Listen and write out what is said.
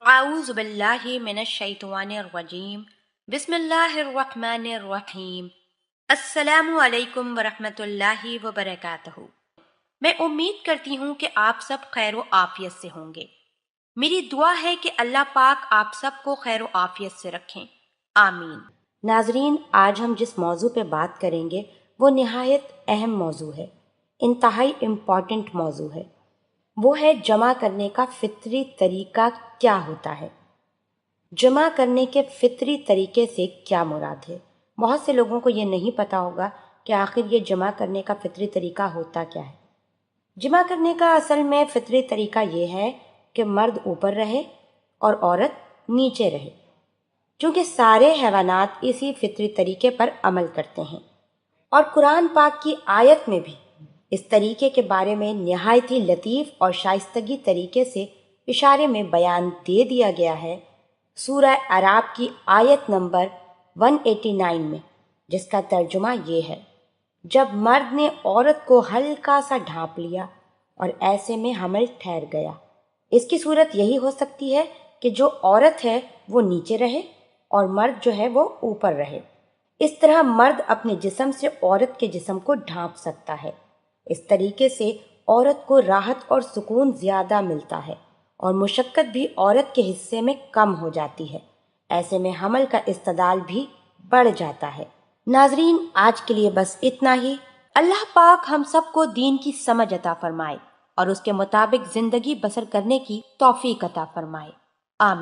अऊज़ु बिल्लाहि मिनश्शैतानिर्रजीम बिस्मिल्लाहिर्रहमानिर्रहीम अस्सलामु अलैकुम वरहमतुल्लाहि वबरकातुहू। मैं उम्मीद करती हूँ कि आप सब खैर व आफियत से होंगे। मेरी दुआ है कि अल्लाह पाक आप सबको खैर व आफियत से रखें, आमीन। नाजरीन, आज हम जिस मौजू पे बात करेंगे वो निहायत अहम मौजू है, इंतहाई इम्पॉर्टेंट मौजू है। वो है जमा करने का फितरी तरीका क्या होता है। जमा करने के फितरी तरीके से क्या मुराद है। बहुत से लोगों को ये नहीं पता होगा कि आखिर ये जमा करने का फितरी तरीका होता क्या है। जमा करने का असल में फितरी तरीका ये है कि मर्द ऊपर रहे और औरत नीचे रहे, क्योंकि सारे हैवानात इसी फितरी तरीके पर अमल करते हैं। और कुरान पाक की आयत में भी इस तरीके के बारे में निहायत ही लतीफ़ और शाइस्तगी तरीके से इशारे में बयान दे दिया गया है सूरह अराब की आयत नंबर 189 में, जिसका तर्जुमा ये है, जब मर्द ने औरत को हल्का सा ढांप लिया और ऐसे में हमल ठहर गया। इसकी सूरत यही हो सकती है कि जो औरत है वो नीचे रहे और मर्द जो है वो ऊपर रहे। इस तरह मर्द अपने जिस्म से औरत के जिस्म को ढांप सकता है। इस तरीके से औरत को राहत और सुकून ज़्यादा मिलता है और मुशक्क़त भी औरत के हिस्से में कम हो जाती है। ऐसे में हमल का इस्तदाल भी बढ़ जाता है। नाजरीन, आज के लिए बस इतना ही। अल्लाह पाक हम सबको दीन की समझ अता फरमाए और उसके मुताबिक ज़िंदगी बसर करने की तौफीक अता फरमाए।